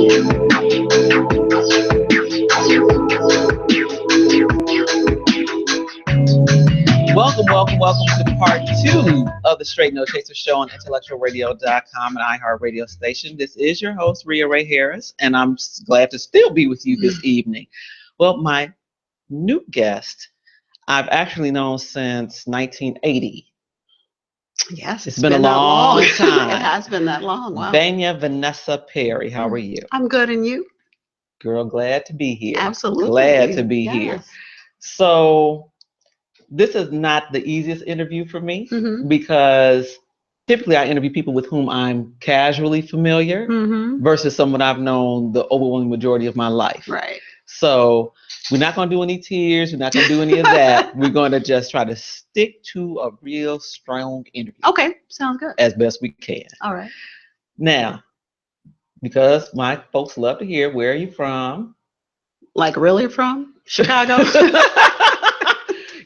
Welcome to part 2 of the Straight No Chaser Show on intellectualradio.com and iHeartRadio station. This is your host, Rhea Ray Harris, and I'm glad to still be with you this evening. Well, my new guest, I've actually known since 1980. Yes, it's been a long time. It has been that long. Wow. Vanya Vanessa Perry, how are you? I'm good, and you? Girl, glad to be here. Absolutely. Glad to be here. So, this is not the easiest interview for me because typically I interview people with whom I'm casually familiar versus someone I've known the overwhelming majority of my life. Right. So we're not going to do any tears. We're not going to do any of that. We're going to just try to stick to a real strong interview. Okay. Sounds good. As best we can. All right. Now, because my folks love to hear, where are you from? Like really from? Chicago?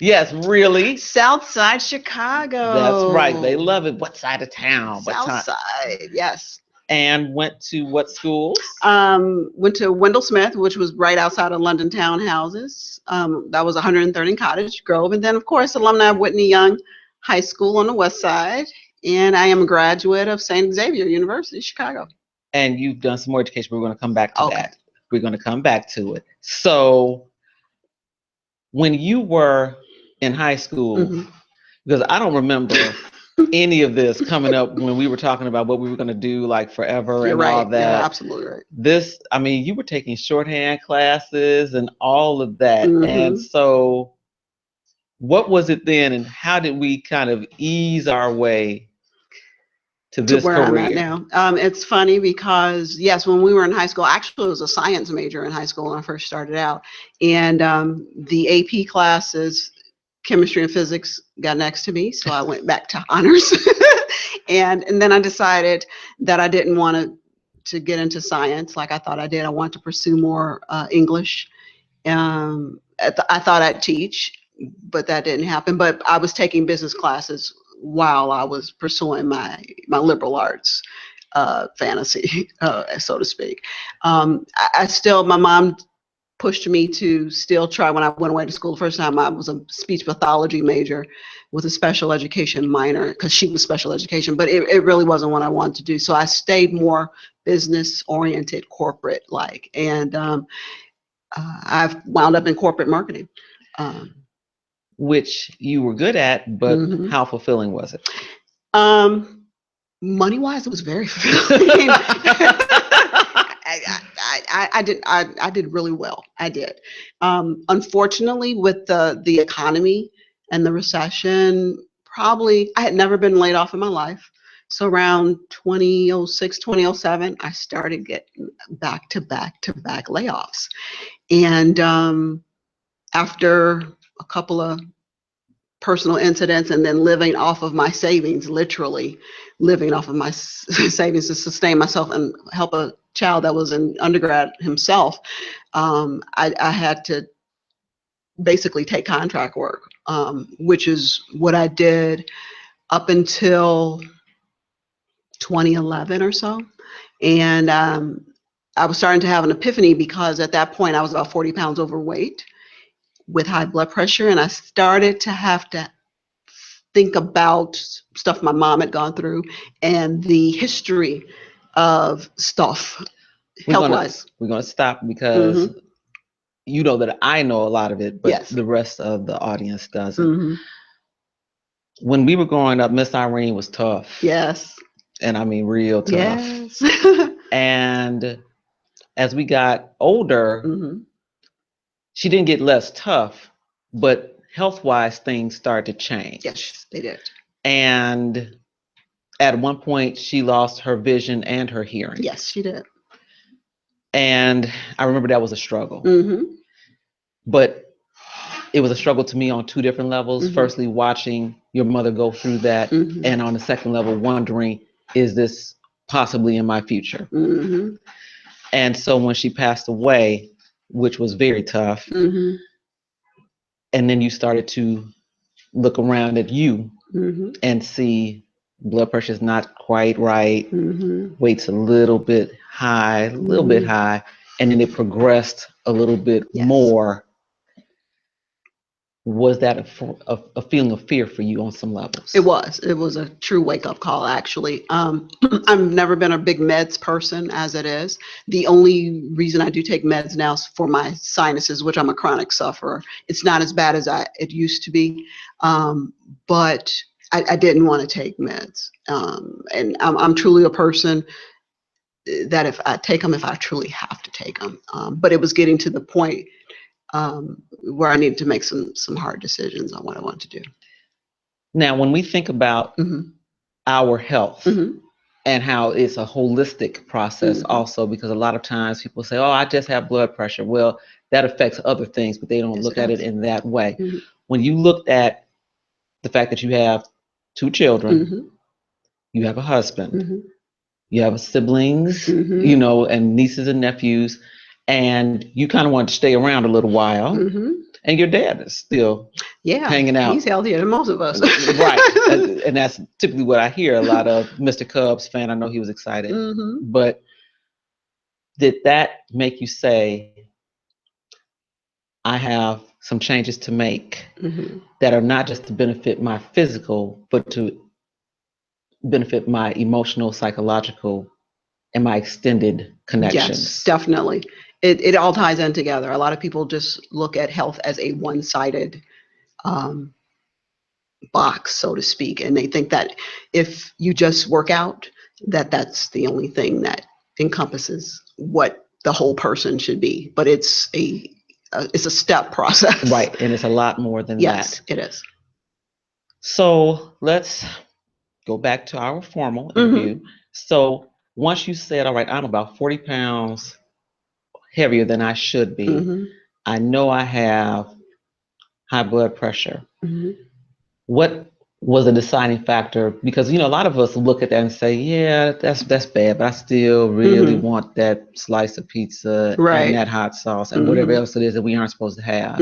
Yes, really. South Side Chicago. That's right. They love it. What side of town? South Side, yes. And went to what schools? Went to Wendell Smith, which was right outside of London Townhouses. That was 130 Cottage Grove. And then, of course, alumni of Whitney Young High School on the west side. And I am a graduate of St. Xavier University, Chicago. And you've done some more education. We're going to come back to that. We're going to come back to it. So when you were in high school, because I don't remember any of this coming up when we were talking about what we were going to do like forever and all that. You're absolutely right. This, I mean, you were taking shorthand classes and all of that. And so what was it then and how did we kind of ease our way to this where career? I'm at now. It's funny because, yes, when we were in high school, actually I was a science major in high school when I first started out. And the AP classes, chemistry and physics, got next to me. So I went back to honors. and then I decided that I didn't want to get into science like I thought I did. I wanted to pursue more English. I thought I'd teach, but that didn't happen. But I was taking business classes while I was pursuing my liberal arts fantasy, so to speak. My mom pushed me to still try. When I went away to school the first time, I was a speech pathology major with a special education minor because she was special education, but it really wasn't what I wanted to do. So I stayed more business oriented, corporate like, and I've wound up in corporate marketing. Which you were good at, but how fulfilling was it? Money-wise, it was very fulfilling. I did really well. I did. Unfortunately, with the economy and the recession, probably I had never been laid off in my life. So around 2006, 2007, I started getting back to back layoffs. And after a couple of personal incidents and then living off of my savings, literally living off of my savings to sustain myself and help a child that was in undergrad himself, I had to basically take contract work, which is what I did up until 2011 or so. And I was starting to have an epiphany because at that point I was about 40 pounds overweight with high blood pressure, and I started to have to think about stuff my mom had gone through and the history of stuff health-wise. We're gonna stop because you know that I know a lot of it, but the rest of the audience doesn't. When we were growing up, Miss Irene was tough. Yes. And I mean real tough. Yes. And as we got older, she didn't get less tough, but health-wise, things started to change. Yes, they did. And at one point, she lost her vision and her hearing. Yes, she did. And I remember that was a struggle. But it was a struggle to me on two different levels. Firstly, watching your mother go through that. And on the second level, wondering, is this possibly in my future? And so when she passed away, which was very tough, and then you started to look around at you and see blood pressure is not quite right, weight's a little bit high, and then it progressed a little bit more. Was that a feeling of fear for you on some levels? It was. It was a true wake-up call, actually. I've never been a big meds person as it is. The only reason I do take meds now is for my sinuses, which I'm a chronic sufferer. It's not as bad as it used to be, but I didn't want to take meds. And I'm truly a person that if I take them, if I truly have to take them. But it was getting to the point where I needed to make some hard decisions on what I want to do. Now, when we think about our health and how it's a holistic process also, because a lot of times people say, oh, I just have blood pressure. Well, that affects other things, but they don't look at it in that way. When you looked at the fact that you have 2 children, you have a husband, you have siblings, you know, and nieces and nephews, and you kind of want to stay around a little while. And your dad is still hanging out. He's healthier than most of us. Right. And that's typically what I hear. A lot of Mr. Cubs fan, I know he was excited. But did that make you say, I have some changes to make that are not just to benefit my physical, but to benefit my emotional, psychological, and my extended connections? Yes, definitely. It all ties in together. A lot of people just look at health as a one-sided box, so to speak, and they think that if you just work out, that's the only thing that encompasses what the whole person should be. But it's a step process. Right, and it's a lot more than that. Yes, it is. So let's go back to our formal interview. So once you said, all right, I'm about 40 pounds heavier than I should be. I know I have high blood pressure. What was a deciding factor? Because, you know, a lot of us look at that and say, yeah, that's bad, but I still really want that slice of pizza and that hot sauce and whatever else it is that we aren't supposed to have.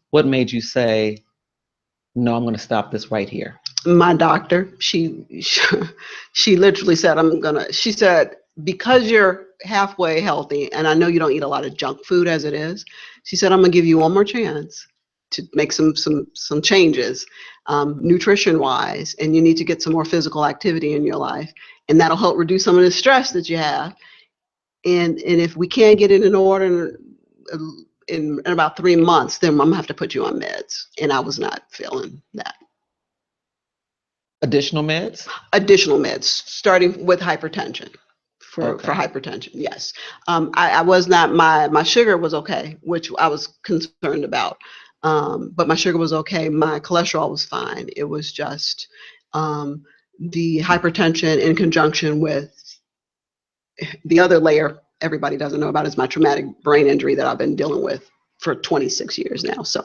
What made you say, no, I'm going to stop this right here? My doctor, she literally said, she said, because you're halfway healthy and I know you don't eat a lot of junk food as it is, she said, I'm going to give you one more chance to make some changes, nutrition wise, and you need to get some more physical activity in your life, and that'll help reduce some of the stress that you have. And if we can't get it in order in about 3 months, then I'm gonna have to put you on meds. And I was not feeling that. Additional meds? Additional meds, starting with hypertension. For hypertension, yes. I was not, my sugar was okay, which I was concerned about. But my sugar was okay. My cholesterol was fine. It was just the hypertension in conjunction with the other layer everybody doesn't know about is my traumatic brain injury that I've been dealing with for 26 years now. So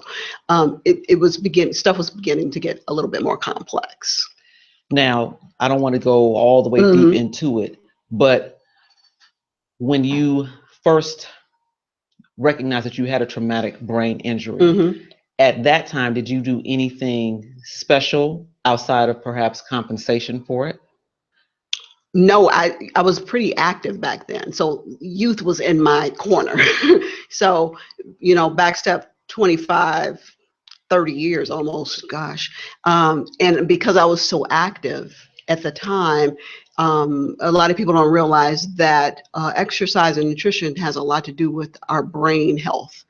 stuff was beginning to get a little bit more complex. Now, I don't want to go all the way deep into it, but when you first recognized that you had a traumatic brain injury, at that time, did you do anything special outside of perhaps compensation for it? No, I was pretty active back then. So youth was in my corner. So, you know, backstep 25, 30 years almost, gosh. And because I was so active at the time, a lot of people don't realize that exercise and nutrition has a lot to do with our brain health.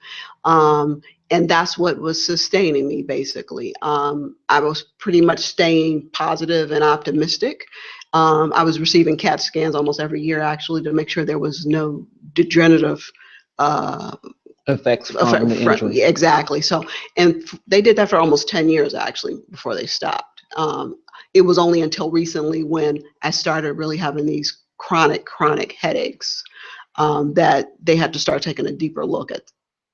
And that's what was sustaining me, basically. I was pretty much staying positive and optimistic. I was receiving CAT scans almost every year, actually, to make sure there was no degenerative effects from the injury. Exactly. So, and they did that for almost 10 years, actually, before they stopped. It was only until recently when I started really having these chronic headaches that they had to start taking a deeper look at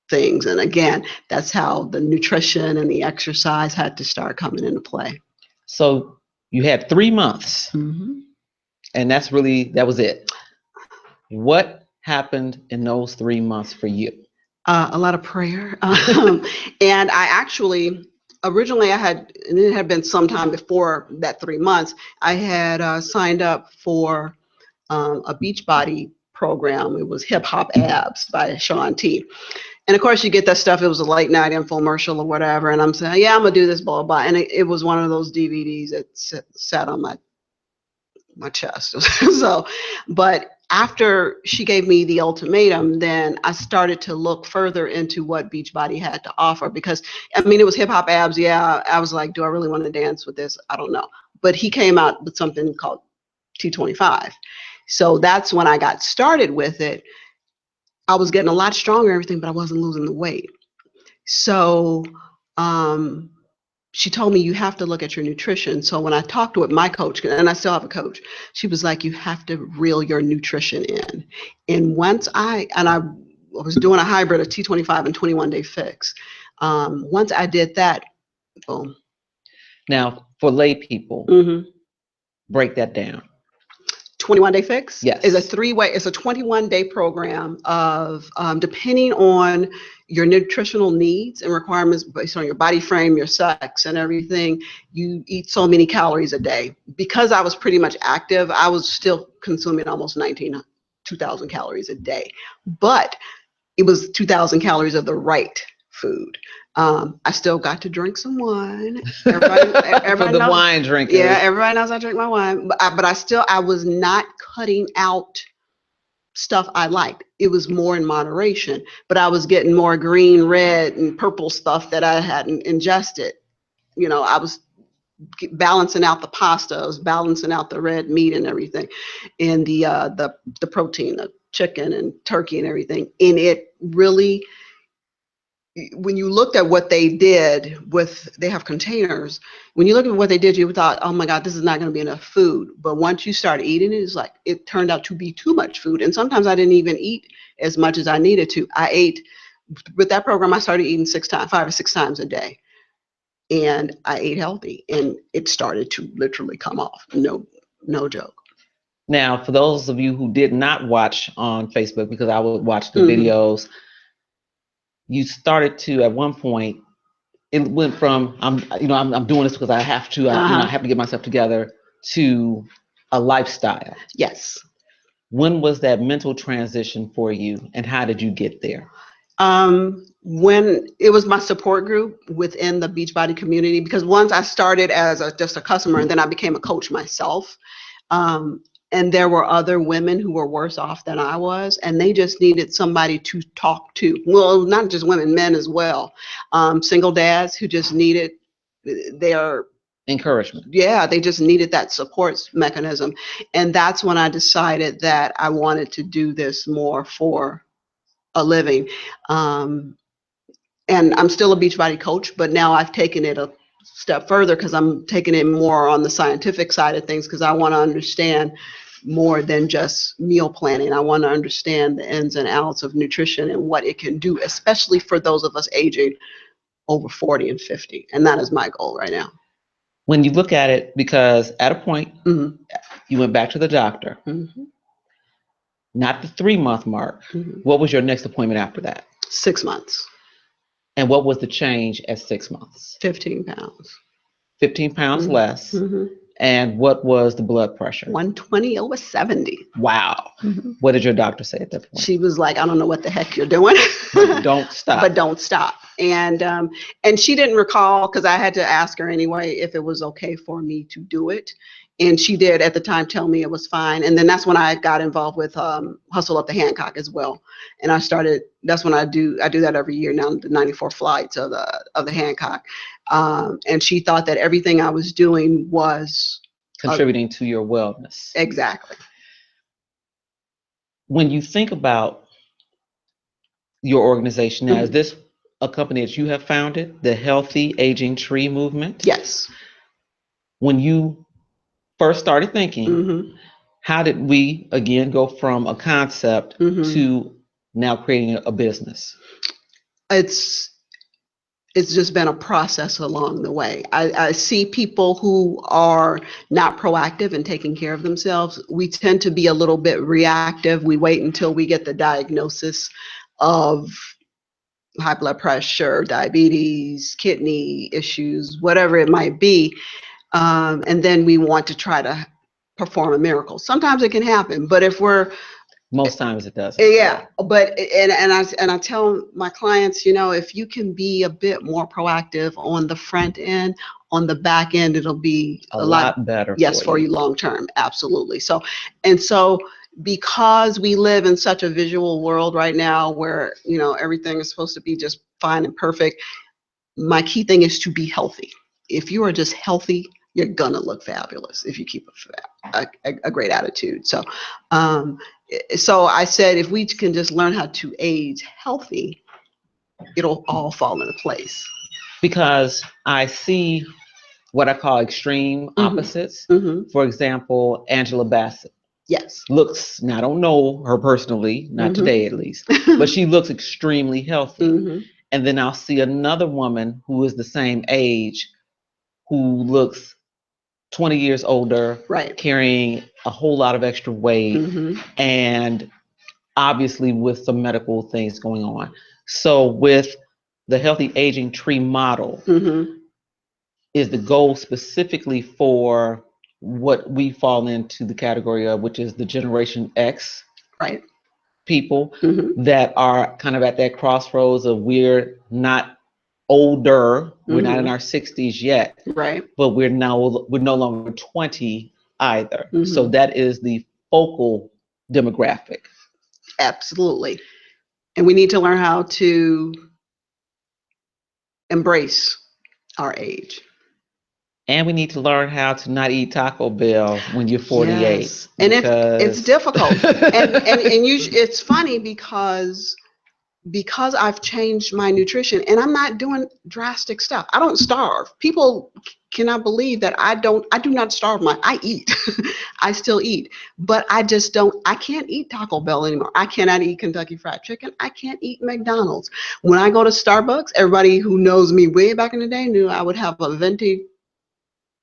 things. And again, that's how the nutrition and the exercise had to start coming into play. So you had 3 months, and that was it. What happened in those 3 months for you? A lot of prayer. And I actually originally I had, and it had been sometime before that 3 months, I had signed up for a Beachbody program. It was Hip Hop Abs by Shaun T. And of course, you get that stuff. It was a late night infomercial or whatever. And I'm saying, yeah, I'm going to do this, blah, blah. And it was one of those DVDs that sat on my chest. So, but after she gave me the ultimatum, then I started to look further into what Beachbody had to offer, because I mean, it was Hip Hop Abs. Yeah. I was like, do I really want to dance with this? I don't know. But he came out with something called T25. So that's when I got started with it. I was getting a lot stronger and everything, but I wasn't losing the weight. So she told me, you have to look at your nutrition. So when I talked with my coach, and I still have a coach, she was like, you have to reel your nutrition in. And once I was doing a hybrid of T25 and 21-day fix. Once I did that, boom. Now, for lay people, break that down. 21-day fix, yes, is a 3-way. It's a 21-day program of depending on your nutritional needs and requirements based on your body frame, your sex, and everything. You eat so many calories a day. Because I was pretty much active, I was still consuming almost 2,000 calories a day, but it was 2,000 calories of the right food. I still got to drink some wine. Everybody for the knows, wine drinkers. Yeah, everybody knows I drink my wine. But I was not cutting out stuff I liked. It was more in moderation. But I was getting more green, red, and purple stuff that I hadn't ingested. You know, I was balancing out the pasta. I was balancing out the red meat and everything, and the protein, the chicken and turkey and everything. And it really, when you looked at what they did they have containers. When you look at what they did, you thought, oh my God, this is not going to be enough food. But once you start eating it, it's like, it turned out to be too much food. And sometimes I didn't even eat as much as I needed to. I ate, with that program, I started eating 5 or 6 times a day. And I ate healthy, and it started to literally come off. No joke. Now, for those of you who did not watch on Facebook, because I would watch the videos, you started to, at one point, it went from I'm doing this because I have to, I have to get myself together, to a lifestyle. Yes. When was that mental transition for you, and how did you get there? When it was my support group within the Beachbody community, because once I started as just a customer, and then I became a coach myself. And there were other women who were worse off than I was, and they just needed somebody to talk to. Well, not just women, men as well. Single dads who just needed their encouragement. Yeah, they just needed that support mechanism. And that's when I decided that I wanted to do this more for a living. And I'm still a Beachbody coach, but now I've taken it a step further, because I'm taking it more on the scientific side of things, because I want to understand more than just meal planning. I want to understand the ins and outs of nutrition and what it can do, especially for those of us aging over 40 and 50. And that is my goal right now. When you look at it, because at a point, you went back to the doctor, not the 3-month mark. What was your next appointment after that? 6 months. And what was the change at 6 months? 15 pounds. 15 pounds less. And what was the blood pressure? 120 over 70. Wow. What did your doctor say at that point? She was like, I don't know what the heck you're doing. But don't stop. But don't stop. And she didn't recall, because I had to ask her anyway if it was okay for me to do it. And she did at the time tell me it was fine. And then that's when I got involved with Hustle Up the Hancock as well. And that's when I do that every year now, the 94 flights of the Hancock. And she thought that everything I was doing was contributing to your wellness. Exactly. When you think about your organization now, is this a company that you have founded, the Healthy Aging Tree Movement? Yes. When you first started thinking, how did we, again, go from a concept to now creating a business? It's just been a process along the way. I see people who are not proactive in taking care of themselves. We tend to be a little bit reactive. We wait until we get the diagnosis of high blood pressure, diabetes, kidney issues, whatever it might be. And then we want to try to perform a miracle. Sometimes it can happen, but if we're most times it doesn't. yeah, but and I tell my clients, if you can be a bit more proactive on the front end, on the back end, it'll be a lot better. Yes, for you long term, absolutely. So because we live in such a visual world right now, where everything is supposed to be just fine and perfect, my key thing is to be healthy. If you are just healthy, you're gonna look fabulous if you keep a great attitude. So I said, if we can just learn how to age healthy, it'll all fall into place. Because I see what I call extreme opposites. Mm-hmm. For example, Angela Bassett. Yes. Looks, now I don't know her personally, not today at least, but she looks extremely healthy. And then I'll see another woman who is the same age who looks 20 years older, right, carrying a whole lot of extra weight, and obviously with some medical things going on. So with the healthy aging tree model, is the goal specifically for what we fall into the category of, which is the Generation X, right, people that are kind of at that crossroads of, we're not older, we're not in our 60s yet, right, but we're no longer 20 either. So that is the focal demographic. Absolutely. And we need to learn how to embrace our age. And we need to learn how to not eat Taco Bell when you're 48. Yes. And it's difficult. and it's funny because I've changed my nutrition, and I'm not doing drastic stuff. I don't starve. People cannot believe that I do not starve. I eat. I still eat, but I can't eat Taco Bell anymore. I cannot eat Kentucky Fried Chicken. I can't eat McDonald's. When I go to Starbucks, everybody who knows me way back in the day knew I would have a venti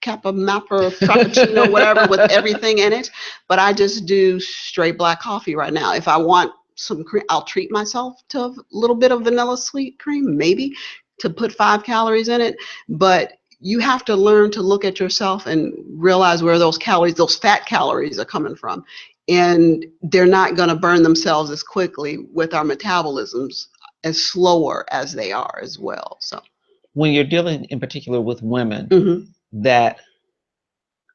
Kappa Mappa Frappuccino, whatever, with everything in it. But I just do straight black coffee right now. If I want some cream, I'll treat myself to a little bit of vanilla sweet cream, maybe, to put 5 calories in it. But you have to learn to look at yourself and realize where those calories, those fat calories, are coming from. And they're not going to burn themselves as quickly with our metabolisms, as slower as they are as well. So when you're dealing in particular with women, that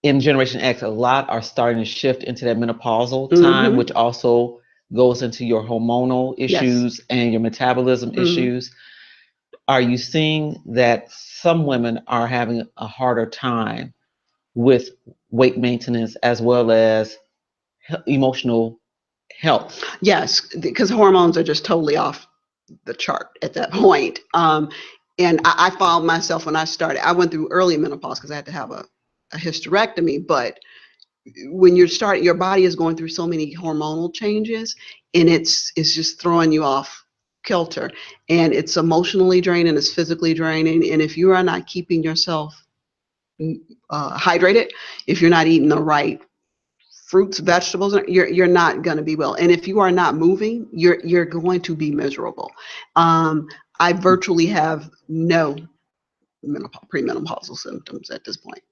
in Generation X, a lot are starting to shift into that menopausal time, which also goes into your hormonal issues and your metabolism issues. Are you seeing that some women are having a harder time with weight maintenance as well as emotional health? Yes, because hormones are just totally off the chart at that point. And I found myself, when I started, I went through early menopause because I had to have a hysterectomy. But when you're starting, your body is going through so many hormonal changes, and it's just throwing you off kilter, and it's emotionally draining, it's physically draining. And if you are not keeping yourself hydrated, if you're not eating the right fruits, vegetables, you're not going to be well. And if you are not moving, you're going to be miserable. I virtually have no premenopausal symptoms at this point.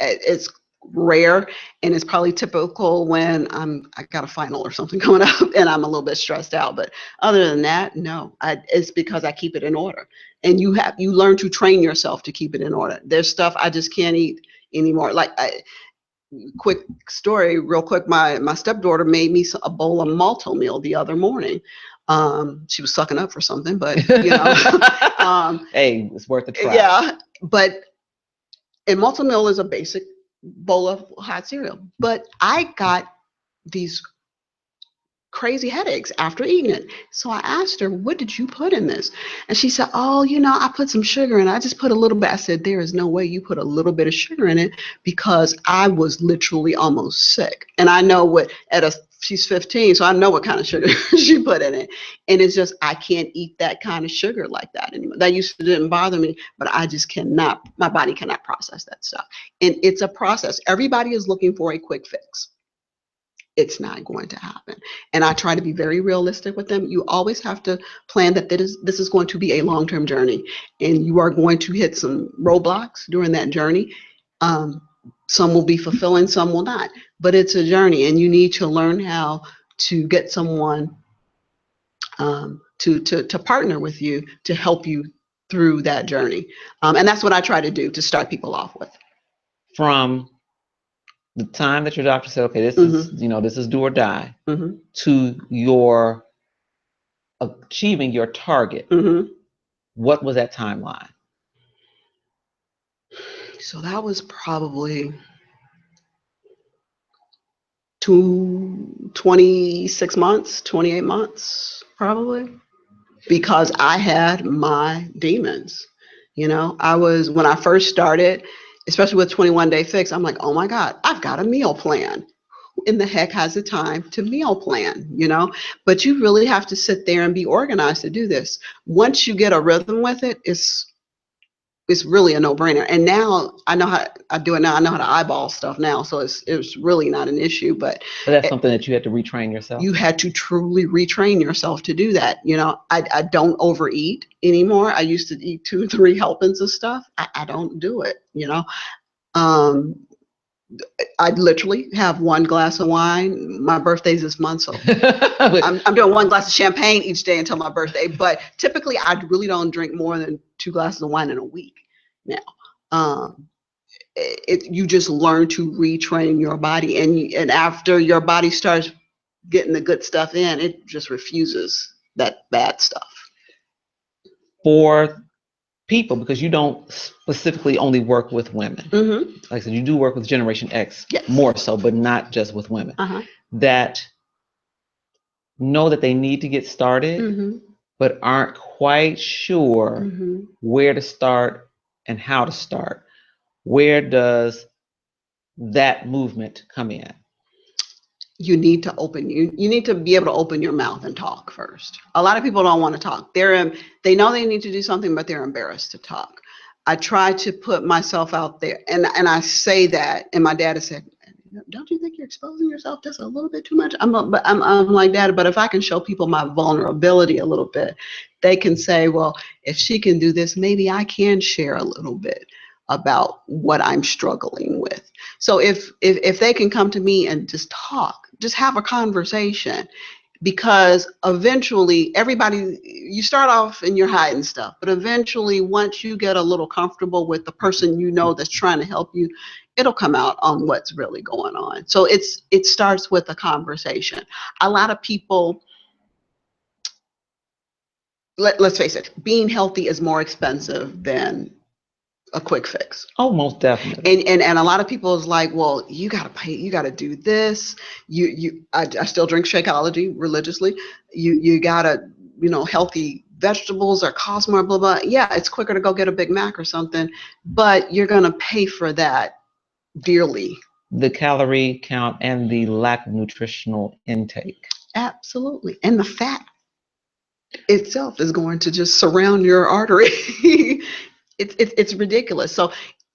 It's rare, and it's probably typical when I got a final or something coming up and I'm a little bit stressed out. But other than that, no. It's because I keep it in order. And you learn to train yourself to keep it in order. There's stuff I just can't eat anymore. Like, quick story, real quick. My stepdaughter made me a bowl of malto meal the other morning. She was sucking up for something, but hey, it's worth a try. Yeah, and malto meal is a basic bowl of hot cereal. But I got these crazy headaches after eating it. So I asked her, what did you put in this? And she said, oh, I put some sugar in it. I just put a little bit. I said, there is no way you put a little bit of sugar in it, because I was literally almost sick. And I know she's 15, so I know what kind of sugar she put in it. And it's just, I can't eat that kind of sugar like that anymore. That didn't bother me, but I just cannot, my body cannot process that stuff. And it's a process. Everybody is looking for a quick fix. it's not going to happen. And I try to be very realistic with them. You always have to plan that this is going to be a long-term journey, and you are going to hit some roadblocks during that journey. Some will be fulfilling, some will not, but it's a journey, and you need to learn how to get someone to partner with you to help you through that journey. And that's what I try to do to start people off with. From the time that your doctor said, okay, this is, this is do or die, to your achieving your target, what was that timeline? So that was probably 26 months, 28 months, probably, because I had my demons. When I first started, especially with 21 Day Fix, I'm like, oh my God, I've got a meal plan. Who in the heck has the time to meal plan, But you really have to sit there and be organized to do this. Once you get a rhythm with it, it's really a no-brainer. And now I know how I do it now. I know how to eyeball stuff now. So it's really not an issue, but that's something that you had to retrain yourself. You had to truly retrain yourself to do that. I don't overeat anymore. I used to eat 2 or 3 helpings of stuff. I don't do it, I literally have 1 glass of wine. My birthday's this month, so I'm doing 1 glass of champagne each day until my birthday. But typically, I really don't drink more than 2 glasses of wine in a week. Now, you just learn to retrain your body, and after your body starts getting the good stuff in, it just refuses that bad stuff. For people, because you don't specifically only work with women. Like I said, you do work with Generation X, yes, more so, but not just with women, that know that they need to get started, but aren't quite sure where to start and how to start. Where does that movement come in? You need to you need to be able to open your mouth and talk first. A lot of people don't want to talk. They know they need to do something, but they're embarrassed to talk. I try to put myself out there, and I say that, and my dad has said, don't you think you're exposing yourself just a little bit too much? I'm like, Dad, but if I can show people my vulnerability a little bit, they can say, well, if she can do this, maybe I can share a little bit about what I'm struggling with. So if they can come to me and just talk, just have a conversation, because eventually you start off and you're hiding stuff, but eventually once you get a little comfortable with the person that's trying to help you, it'll come out on what's really going on. So it starts with a conversation. A lot of people, let's face it, being healthy is more expensive than a quick fix. Oh, most definitely. And a lot of people is like, well, you got to pay, you got to do this. I still drink Shakeology religiously. You got to, healthy vegetables or cost more, blah, blah. Yeah, it's quicker to go get a Big Mac or something, but you're going to pay for that dearly. The calorie count and the lack of nutritional intake. Absolutely. And the fat itself is going to just surround your artery. It's ridiculous. So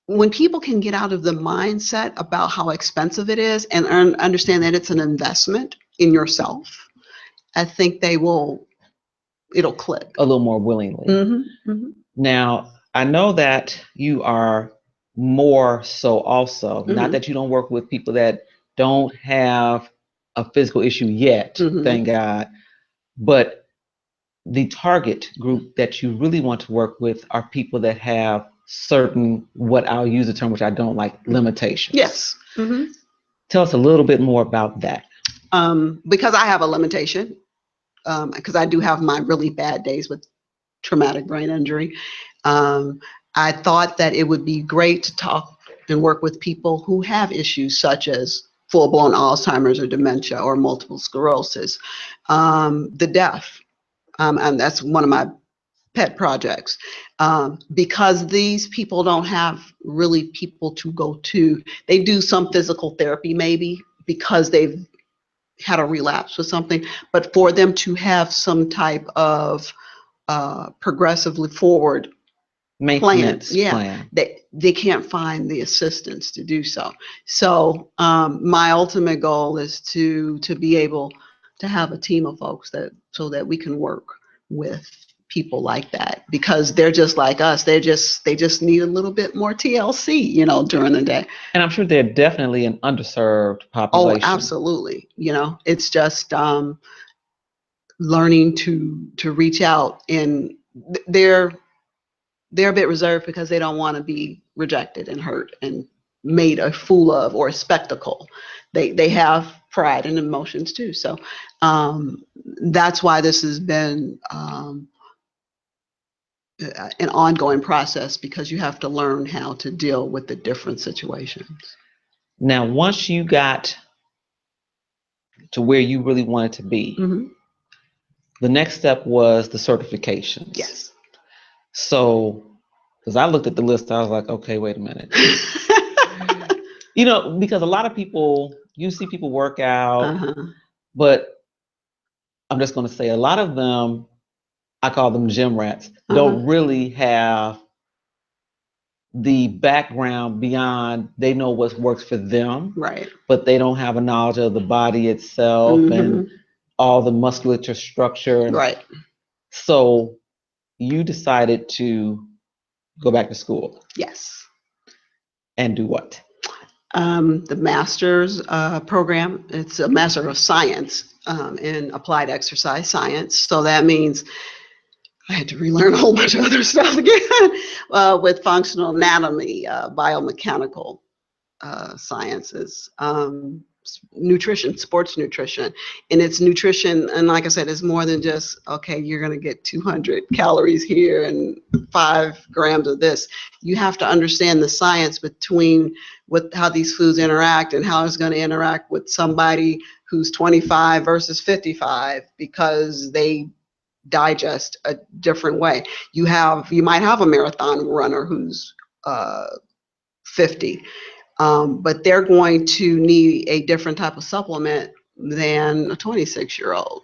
when people can get out of the mindset about how expensive it is and understand that it's an investment in yourself, I think it'll click a little more willingly. Now, I know that you are more so also, not that you don't work with people that don't have a physical issue yet, thank God, but the target group that you really want to work with are people that have certain, what I'll use the term, which I don't like, limitations. Yes. Tell us a little bit more about that. Because I have a limitation, because I do have my really bad days with traumatic brain injury. I thought that it would be great to talk and work with people who have issues such as full-blown Alzheimer's or dementia or multiple sclerosis, the deaf. And that's one of my pet projects, because these people don't have really people to go to. They do some physical therapy maybe because they've had a relapse or something, but for them to have some type of progressively forward maintenance Yeah, plan. they can't find the assistance to do so. So my ultimate goal is to be able to have a team of folks so that we can work with people like that, because they're just like us. They just need a little bit more TLC, during the day. And I'm sure they're definitely an underserved Oh, population. absolutely. It's just learning to reach out, and they're a bit reserved because they don't want to be rejected and hurt and made a fool of, or a spectacle. They have pride and emotions too. So that's why this has been an ongoing process, because you have to learn how to deal with the different situations. Now, once you got to where you really wanted to be, the next step was the certifications. Yes. So, because I looked at the list, I was like, okay, wait a minute. Because a lot of people, you see people work out, but I'm just going to say a lot of them, I call them gym rats, don't really have the background beyond, they know what works for them, right? But they don't have a knowledge of the body itself and all the musculature structure. Right. So you decided to go back to school. Yes. And do what? The master's program. It's a Master of Science in Applied Exercise Science. So that means I had to relearn a whole bunch of other stuff again with functional anatomy, biomechanical sciences, nutrition, sports nutrition. And it's nutrition, and like I said, it's more than just, okay, you're going to get 200 calories here and 5 grams of this. You have to understand the science between how these foods interact and how it's going to interact with somebody who's 25 versus 55, because they digest a different way. You might have a marathon runner who's 50, but they're going to need a different type of supplement than a 26-year-old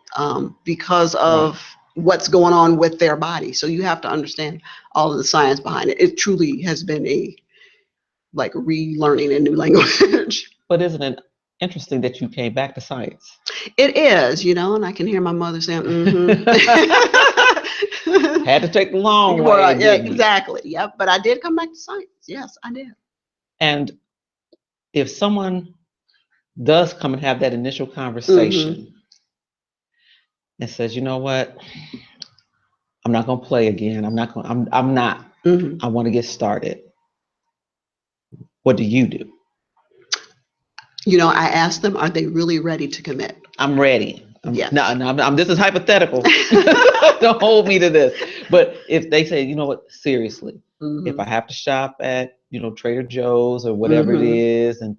because of what's going on with their body. So you have to understand all of the science behind it. It truly has been like relearning a new language. But isn't it interesting that you came back to science? It is, and I can hear my mother saying, Had to take the long way. Yeah, exactly. Yep. But I did come back to science. Yes, I did. And if someone does come and have that initial conversation and says, you know what, I'm not going to play again. I'm not. I want to get started. What do you do? I asked them, are they really ready to commit? I'm ready. Yes. No, this is hypothetical. Don't hold me to this. But if they say, you know what, seriously, if I have to shop at, Trader Joe's or whatever it is, and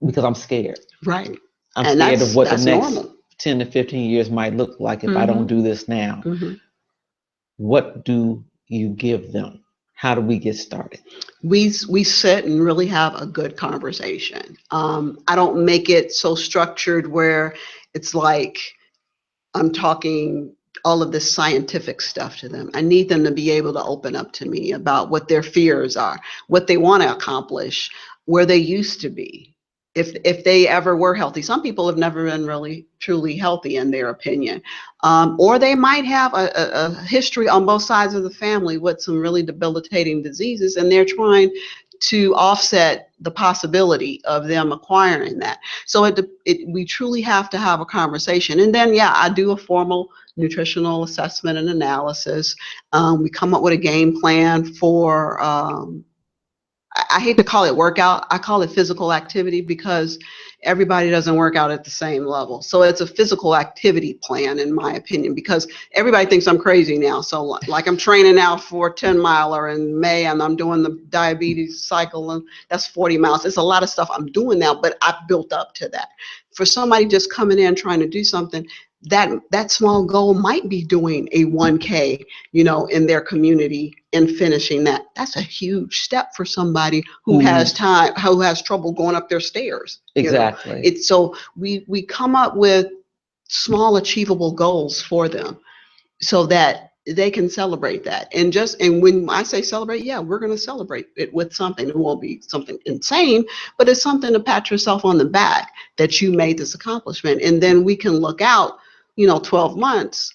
because I'm scared. Right. I'm scared of what the next 10 to 15 years might look like if I don't do this now. What do you give them? How do we get started? We sit and really have a good conversation. I don't make it so structured where it's like I'm talking all of this scientific stuff to them. I need them to be able to open up to me about what their fears are, what they want to accomplish, where they used to be, if they ever were healthy. Some people have never been really truly healthy in their opinion, or they might have a history on both sides of the family with some really debilitating diseases, and they're trying to offset the possibility of them acquiring that. So we truly have to have a conversation. And then, I do a formal nutritional assessment and analysis. We come up with a game plan for, I hate to call it workout, I call it physical activity, because everybody doesn't work out at the same level. So it's a physical activity plan, in my opinion, because everybody thinks I'm crazy now. So like I'm training now for a 10-miler in May, and I'm doing the diabetes cycle, and that's 40 miles. It's a lot of stuff I'm doing now, but I've built up to that. For somebody just coming in trying to do something, that small goal might be doing a 1K, in their community and finishing that. That's a huge step for somebody who has trouble going up their stairs. Exactly. So we come up with small achievable goals for them, so that they can celebrate that. And when I say celebrate, yeah, we're going to celebrate it with something. It won't be something insane, but it's something to pat yourself on the back that you made this accomplishment. And then we can look out, 12 months,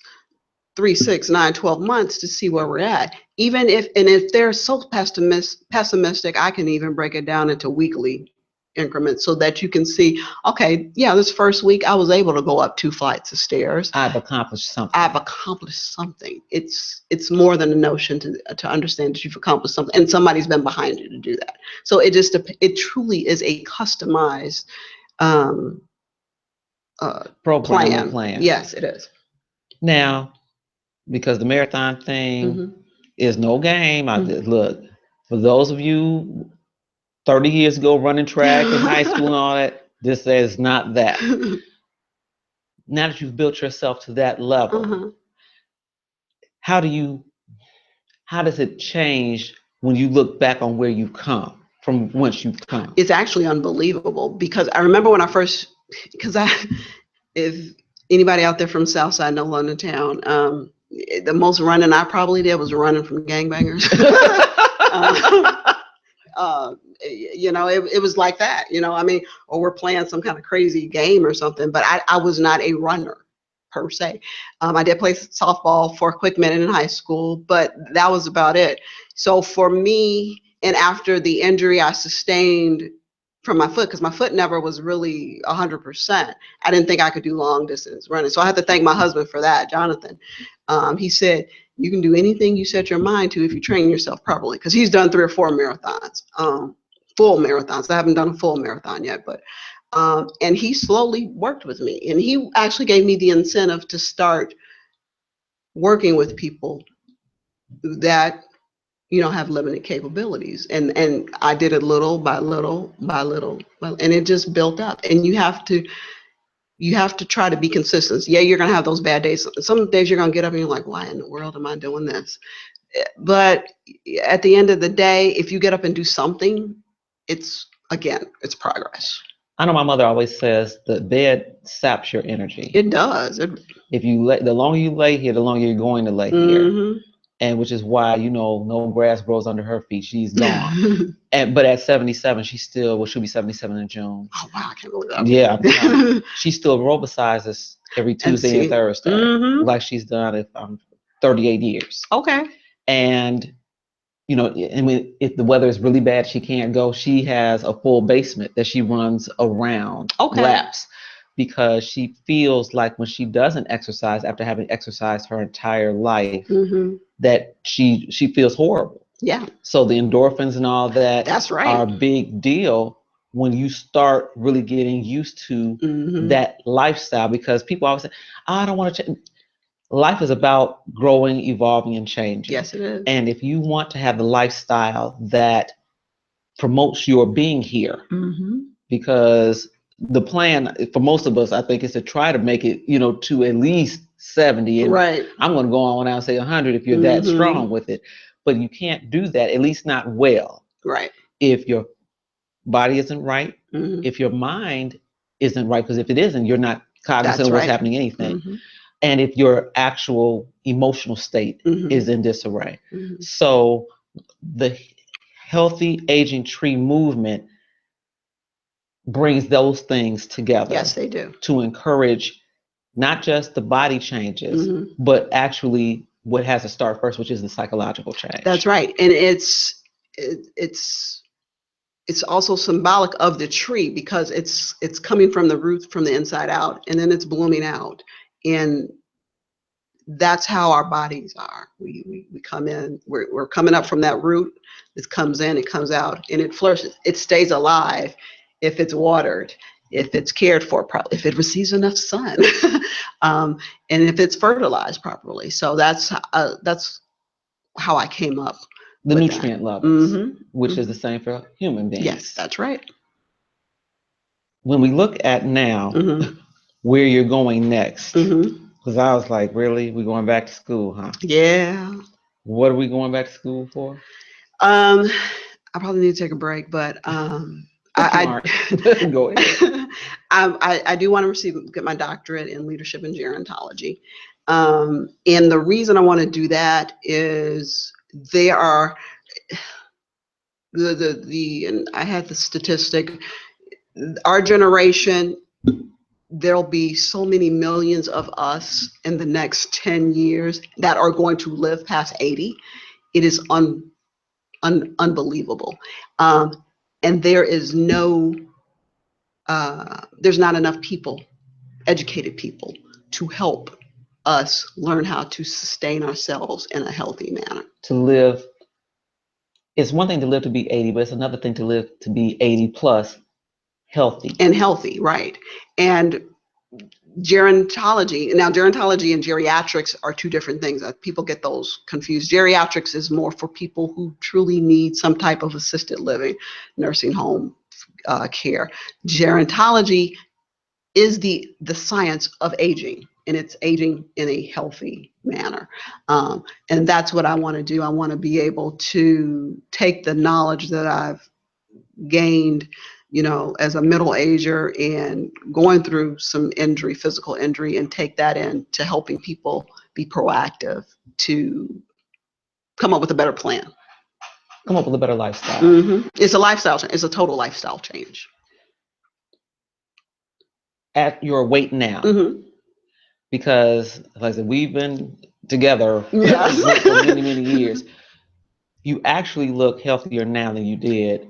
3, 6, 9, 12 months to see where we're at. If they're so pessimistic, I can even break it down into weekly increments so that you can see, okay, yeah, this first week I was able to go up 2 flights of stairs. I've accomplished something. It's more than a notion to understand that you've accomplished something and somebody's been behind you to do that. So it truly is a customized program plan. Yes, it is. Now, because the marathon thing is no game. Look, for those of you 30 years ago running track in high school and all that, this is not that. Now that you've built yourself to that level, how does it change when you look back on where you've come from whence you've come? It's actually unbelievable, because I remember when if anybody out there from Southside know London town, the most running I probably did was running from gangbangers. It was like that, or we're playing some kind of crazy game or something, but I was not a runner per se. I did play softball for a quick minute in high school, but that was about it. So for me, and after the injury I sustained from my foot, because my foot never was really 100%, I didn't think I could do long distance running. So I had to thank my husband for that, Jonathan. He said, you can do anything you set your mind to if you train yourself properly, because he's done 3 or 4 marathons, full marathons. I haven't done a full marathon yet, but and he slowly worked with me, and he actually gave me the incentive to start working with people that have limited capabilities, and I did it little by little by little, and it just built up. And you have to try to be consistent. Yeah, you're gonna have those bad days. Some days you're gonna get up and you're like, why in the world am I doing this? But at the end of the day, if you get up and do something, it's progress. I know my mother always says the bed saps your energy. It does. The longer you lay here, the longer you're going to lay here. And which is why, no grass grows under her feet. She's gone. But at 77, she'll be 77 in June. Oh, wow, I can't believe that. Yeah. She still aerobicizes every Tuesday and Thursday, like she's done if 38 years. Okay. And, if the weather is really bad, she can't go. She has a full basement that she runs around laps, because she feels like when she doesn't exercise after having exercised her entire life, that she feels horrible. Yeah. So the endorphins and all that That's right. are a big deal when you start really getting used to that lifestyle, because people always say, I don't want to change. Life is about growing, evolving, and changing. Yes, it is. And if you want to have the lifestyle that promotes your being here, because the plan for most of us, I think, is to try to make it, to at least 70. And right. I'm going to go on now and say 100 if you're that strong with it. But you can't do that, at least not well. Right. If your body isn't right, if your mind isn't right, because if it isn't, you're not cognizant of what's happening, anything. And if your actual emotional state is in disarray. So the Healthy Aging Tree movement brings those things together. Yes, they do. To encourage not just the body changes, but actually what has to start first, which is the psychological change. That's right. And it's also symbolic of the tree, because it's coming from the roots, from the inside out, and then it's blooming out. And that's how our bodies are. We come in, we're coming up from that root. It comes in, it comes out, and it flourishes. It stays alive if it's watered, if it's cared for properly, if it receives enough sun, and if it's fertilized properly. So that's how I came up. The nutrient levels, which is the same for human beings. Yes, that's right. When we look at now where you're going next, because I was like, really? We're going back to school, huh? Yeah. What are we going back to school for? I probably need to take a break, but Go ahead. I do want to get my doctorate in leadership and gerontology. And the reason I want to do that is there are and I had the statistic, our generation, there'll be so many millions of us in the next 10 years that are going to live past 80. It is unbelievable. And there is there's not enough people, educated people, to help us learn how to sustain ourselves in a healthy manner. To live, it's one thing to live to be 80, but it's another thing to live to be 80 plus healthy. And healthy, right. And gerontology and geriatrics are two different things. People get those confused. Geriatrics is more for people who truly need some type of assisted living, nursing home care. Gerontology is the science of aging, and it's aging in a healthy manner. And that's what I want to do. I want to be able to take the knowledge that I've gained, as a middle ager and going through some physical injury, and take that into helping people be proactive to come up with a better plan. Come up with a better lifestyle. Mm-hmm. It's a lifestyle change. It's a total lifestyle change. At your weight now, mm-hmm. Because, like I said, we've been together for many, many years. You actually look healthier now than you did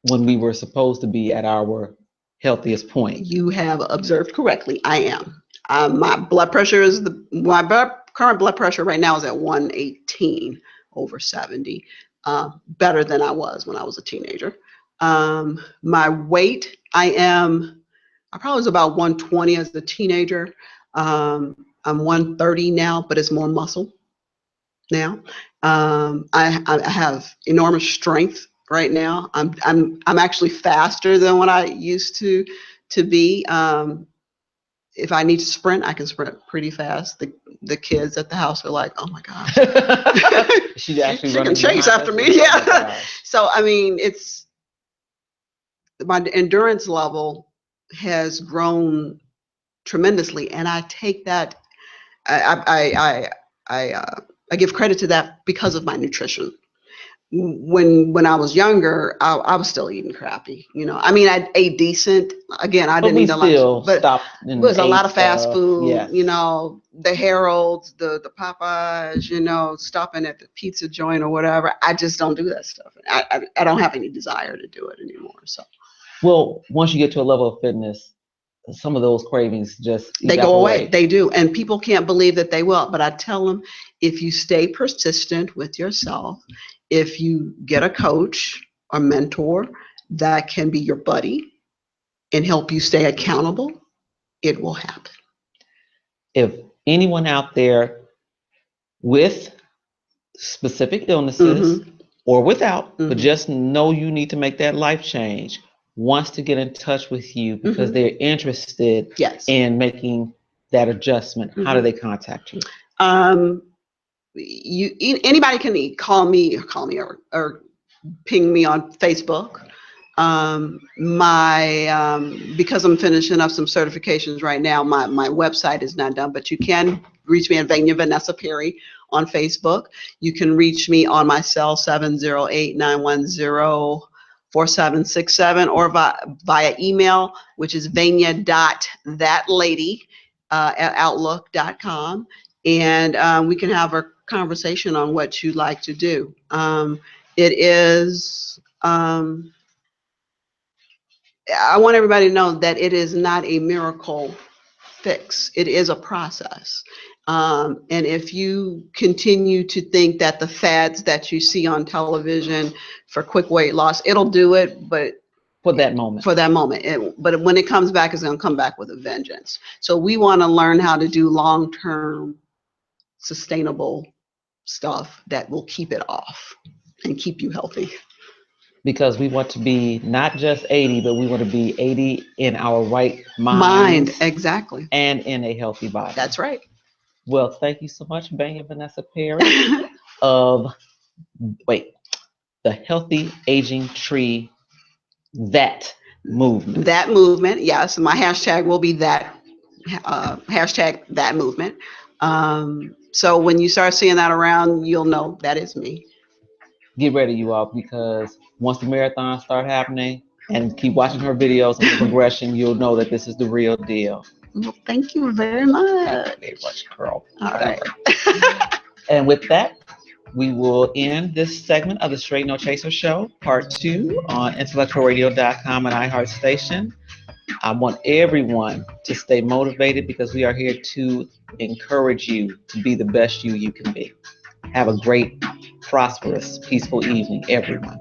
when we were supposed to be at our healthiest point. You have observed correctly. I am. My blood pressure current blood pressure right now is at 118 over 70. Better than I was when I was a teenager. My weight, I probably was about 120 as a teenager. I'm 130 now, but it's more muscle now. I have enormous strength right now. I'm actually faster than what I used to be. If I need to sprint, I can sprint pretty fast. The kids at the house are like, "Oh my gosh, she can chase after me." Yeah. Oh, so I mean, my endurance level has grown tremendously, and I take that. I give credit to that because of my nutrition. When I was younger, I was still eating crappy. I mean, I ate decent. Again, I didn't eat a lot, but it was a lot of fast food. Yes. The Harold's, the Popeyes. Stopping at the pizza joint or whatever. I just don't do that stuff. I don't have any desire to do it anymore. So. Well, once you get to a level of fitness, some of those cravings they go away. They do. And people can't believe that they will. But I tell them, if you stay persistent with yourself, if you get a coach or mentor that can be your buddy and help you stay accountable, it will happen. If anyone out there with specific illnesses mm-hmm. or without, mm-hmm. but just know you need to make that life change, wants to get in touch with you because mm-hmm. they're interested yes. in making that adjustment, mm-hmm. how do they contact you? Anybody can call me or ping me on Facebook. Because I'm finishing up some certifications right now, my website is not done, but you can reach me at Vania Vanessa Perry on Facebook. You can reach me on my cell 708-910-4767 or via email, which is vania.thatlady@outlook.com. And we can have a conversation on what you'd like to do. It is, I want everybody to know that it is not a miracle fix. It is a process. And if you continue to think that the fads that you see on television for quick weight loss, it'll do it, but for that moment. But when it comes back, it's going to come back with a vengeance. So we want to learn how to do long-term sustainable stuff that will keep it off and keep you healthy. Because we want to be not just 80, but we want to be 80 in our right mind. Exactly. And in a healthy body. That's right. Well, thank you so much, Vania Vanessa Perry of the Healthy Aging Tree That movement. That movement, yes. My hashtag will be that hashtag that movement. So when you start seeing that around, you'll know that is me. Get ready, you all, because once the marathons start happening and keep watching her videos and the progression, you'll know that this is the real deal. Well, thank you very much. Thank you very much, girl. All right. And with that, we will end this segment of the Straight No Chaser Show, part 2 on intellectualradio.com and iHeartStation. I want everyone to stay motivated because we are here to encourage you to be the best you can be. Have a great, prosperous, peaceful evening, everyone.